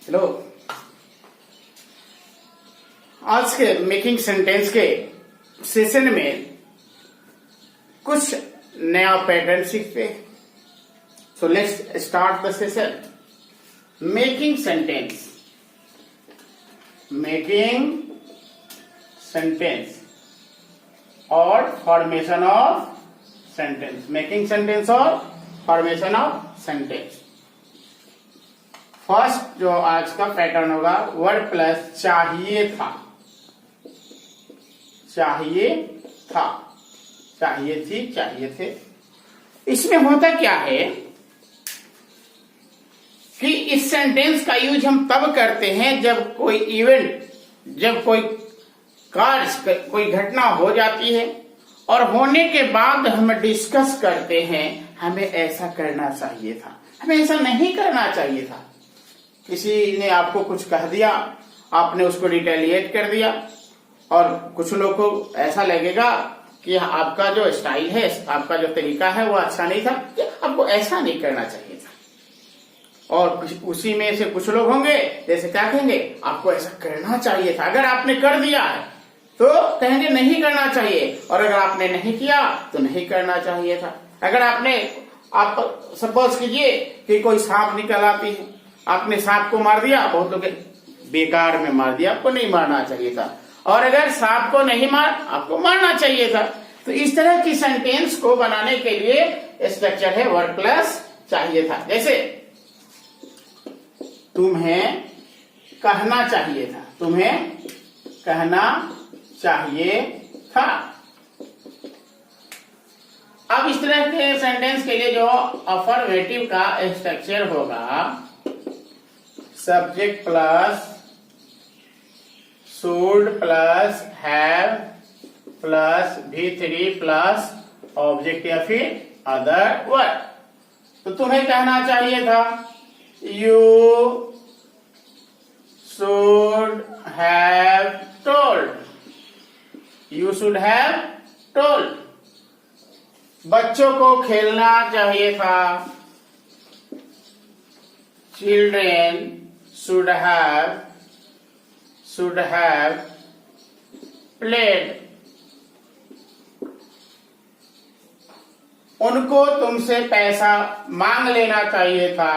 Hello, आज के making sentence के सेशन में कुछ नया पैटर्न सीखते हैं। So let's start the session. Making sentence, making sentence और formation of sentence, making sentence और फॉर्मेशन ऑफ सेंटेंस। फर्स्ट जो आज का पैटर्न होगा, वर्ड प्लस चाहिए था, चाहिए था, चाहिए थी, चाहिए थे। इसमें होता क्या है कि इस सेंटेंस का यूज हम तब करते हैं जब कोई इवेंट, जब कोई कार्य, कोई घटना हो जाती है और होने के बाद हम डिस्कस करते हैं हमें ऐसा करना चाहिए था, हमें ऐसा नहीं करना चाहिए था। किसी ने आपको कुछ कह दिया, आपने उसको रिटेलिएट कर दिया और कुछ लोग को ऐसा लगेगा कि आपका जो स्टाइल है, आपका जो तरीका है वो अच्छा नहीं था, आपको ऐसा नहीं करना चाहिए था। और उसी में से कुछ लोग होंगे जैसे क्या कहेंगे, आपको ऐसा करना चाहिए था। अगर आपने कर दिया है तो कहेंगे नहीं करना चाहिए, और अगर आपने नहीं किया तो नहीं करना चाहिए था। अगर आप सपोज कीजिए कि कोई सांप निकल आती है, आपने सांप को मार दिया, बहुत लोग बेकार में मार दिया, आपको नहीं मारना चाहिए था। और अगर सांप को नहीं मार, आपको मारना चाहिए था। तो इस तरह की सेंटेंस को बनाने के लिए स्ट्रक्चर है वर्ड प्लस चाहिए था। जैसे तुम्हें कहना चाहिए था, तुम्हें कहना चाहिए था। अब इस तरह के सेंटेंस के लिए जो अफर्मेटिव का स्ट्रक्चर होगा, subject plus should plus have plus V3 plus object या फिर अदर वर्ड। तो तुम्हें कहना चाहिए था you should have told, you should have told. बच्चों को खेलना चाहिए था, चिल्ड्रेन should have played। उनको तुमसे पैसा मांग लेना चाहिए था,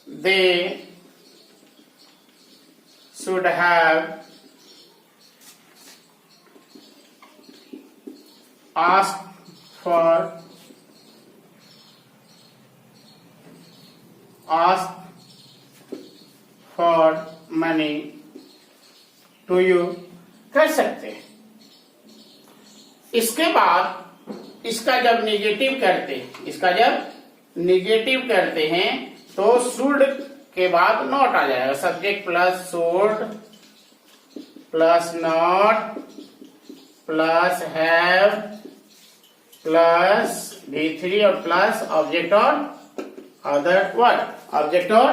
they should have asked for money to you कर सकते हैं। इसके बाद इसका जब निगेटिव करते हैं तो शुड के बाद नॉट आ जाएगा। Subject plus should plus not plus have plus V3 और प्लस ऑब्जेक्ट और अदर वर्ड, ऑब्जेक्ट और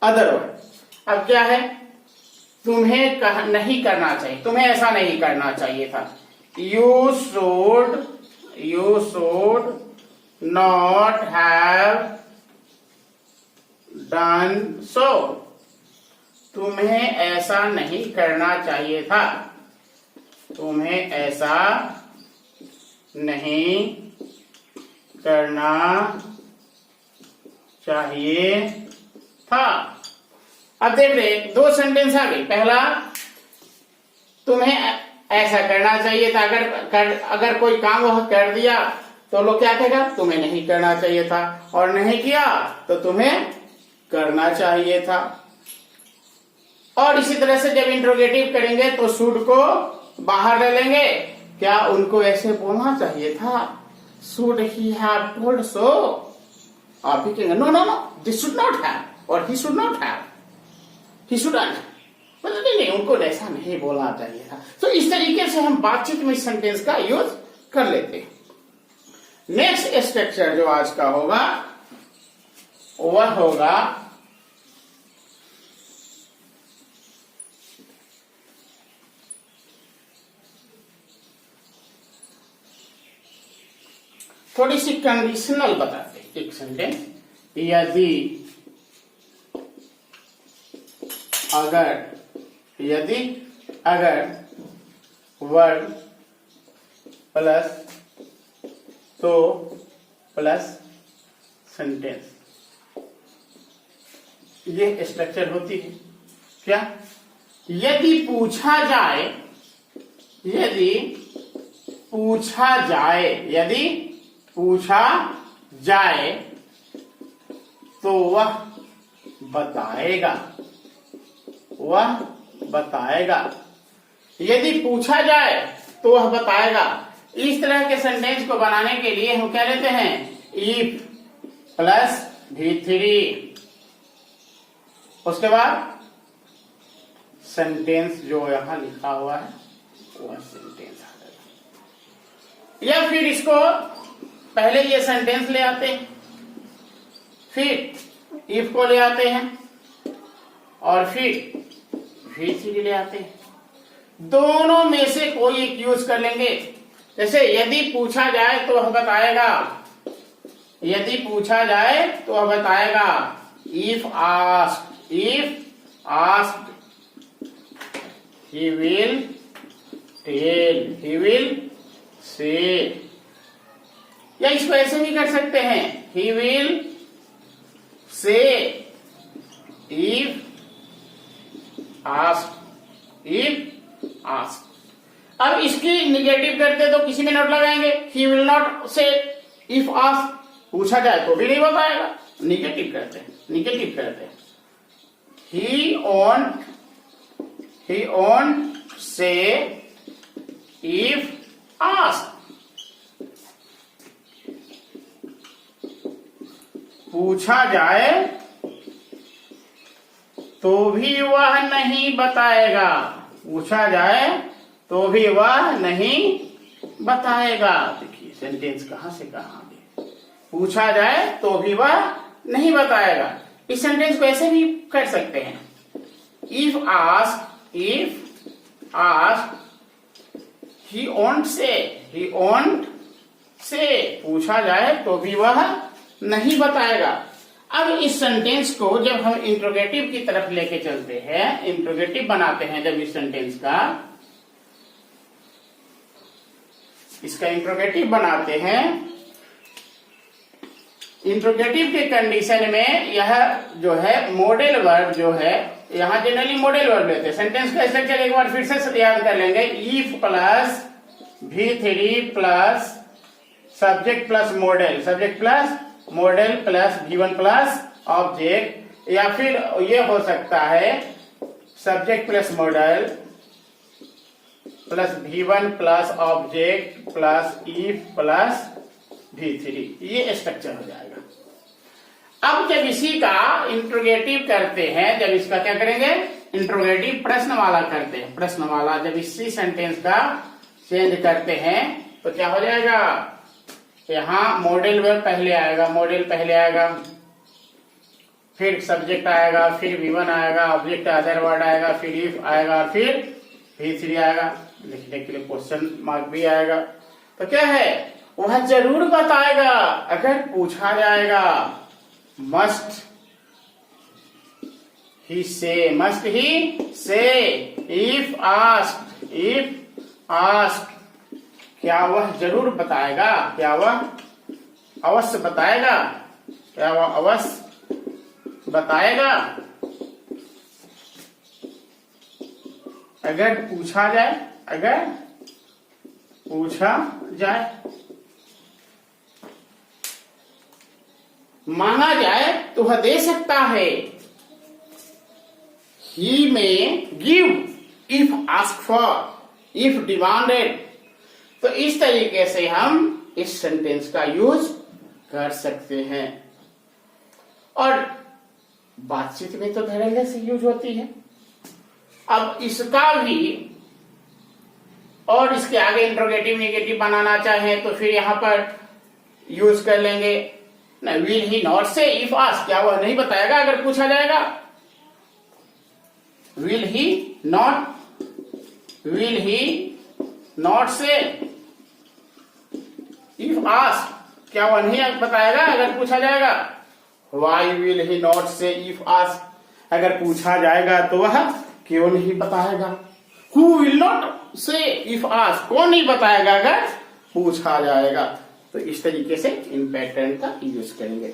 अदर वर्ड। अब क्या है, तुम्हें नहीं करना चाहिए, तुम्हें ऐसा नहीं करना चाहिए था। You should not have done so. तुम्हें ऐसा नहीं करना चाहिए था, तुम्हें ऐसा नहीं करना चाहिए था। अब देख रहे दो सेंटेंस आ गई। पहला, तुम्हें ऐसा करना चाहिए था, अगर कोई काम वह कर दिया तो लोग क्या कहेगा, तुम्हें नहीं करना चाहिए था, और नहीं किया तो तुम्हें करना चाहिए था। और इसी तरह से जब इंट्रोगेटिव करेंगे तो शुड को बाहर डालेंगे, क्या उनको ऐसे बोलना चाहिए था, should he have told so. आप भी कहेंगे no no no, this should not have और he should not have, he shouldn't, मतलब नहीं, उनको ऐसा नहीं बोलना चाहिए था। तो इस तरीके से हम बातचीत में सेंटेंस का यूज कर लेते हैं। नेक्स्ट स्ट्रक्चर जो आज का होगा वह होगा थोड़ी सी कंडीशनल बताते हैं। एक सेंटेंस, यदि अगर यदि अगर वर्ड प्लस तो प्लस सेंटेंस, ये स्ट्रक्चर होती है। क्या? यदि पूछा जाए, यदि पूछा जाए, यदि पूछा जाए तो वह बताएगा, वह बताएगा। यदि पूछा जाए तो वह बताएगा। इस तरह के सेंटेंस को बनाने के लिए हम क्या लेते हैं? इफ प्लस V3, उसके बाद सेंटेंस जो यहां लिखा हुआ है वह सेंटेंस आ जाएगा। या फिर इसको पहले ये सेंटेंस ले आते हैं, फिर इफ को ले आते हैं और फिर V3 ले आते हैं। दोनों में से कोई एक यूज कर लेंगे। जैसे यदि पूछा जाए तो वह बताएगा, यदि पूछा जाए तो वह बताएगा। If asked, if asked he will tell, he will say। या इसको ऐसे भी कर सकते हैं, he will say if asked, if asked। अब इसकी निगेटिव करते तो किसी में नोट लगाएंगे, he will not say if asked। पूछा जाए तो भी नहीं बताएगा, निगेटिव करते हैं, निगेटिव करते हैं। He won't say if asked। पूछा जाए तो भी वह नहीं बताएगा, पूछा जाए तो भी वह नहीं बताएगा। देखिए सेंटेंस कहां से कहां आ गया। पूछा जाए तो भी वह नहीं बताएगा। इस सेंटेंस को ऐसे भी कर सकते हैं, if asked, if asked he won't say, he won't say। पूछा जाए तो भी वह नहीं बताएगा। अब इस सेंटेंस को जब हम इंट्रोगेटिव की तरफ लेके चलते हैं, इंट्रोगेटिव बनाते हैं जब इस सेंटेंस का, इसका इंट्रोगेटिव बनाते हैं, इंट्रोगेटिव के कंडीशन में यह जो है मॉडल वर्ब जो है, यहां जनरली मॉडल वर्ब लेते हैं। सेंटेंस का स्ट्रक्चर एक बार फिर से याद कर लेंगे। If plus V3 plus subject plus model, subject plus model plus V1 plus object. या फिर ये हो सकता है subject plus model plus V1 plus object plus if plus V3, ये स्ट्रक्चर हो जाएगा। अब जब इसी का इंट्रोगेटिव करते हैं, जब इसका क्या करेंगे? इंट्रोगेटिव प्रश्न वाला करते हैं। प्रश्न वाला जब इसी सेंटेंस का चेंज करते हैं तो क्या हो जाएगा? यहां मॉडल वर्ब पहले आएगा, मॉडल पहले आएगा, फिर सब्जेक्ट आएगा, फिर V1 आएगा, ऑब्जेक्ट अदर वर्ड आएगा, फिर इफ आएगा, फिर V3 आएगा। लिखने के लिए क्वेश्चन मार्क भी आएगा। तो क्या है? वह जरूर बताएगा अगर पूछा जाएगा। मस्ट ही से, मस्ट ही से। इफ आस्क्ड, इफ आस्क्ड, क्या वह जरूर बताएगा? क्या वह अवश्य बताएगा? क्या वह अवश्य बताएगा? अगर पूछा जाए, अगर पूछा जाए, मांगा जाए तो वह दे सकता है। He may give if asked for, if demanded। तो इस तरीके से हम इस सेंटेंस का यूज कर सकते हैं। और बातचीत में तो धड़ल्ले से यूज होती है। अब इसका भी और इसके आगे इंट्रोगेटिव नेगेटिव बनाना चाहें तो फिर यहां पर यूज कर लेंगे। विल ही नॉट से इफ आस्क्ड, क्या वह नहीं बताएगा अगर पूछा जाएगा? Will he not, will he not से इफ आस्क्ड, क्या वह नहीं बताएगा अगर पूछा जाएगा? वाई विल ही नॉट से इफ आस्क्ड, अगर पूछा जाएगा तो वह क्यों नहीं बताएगा। हु विल नॉट से इफ आस्क्ड, कौन नहीं बताएगा अगर पूछा जाएगा। तो इस तरीके से इन पैटर्न का यूज करेंगे।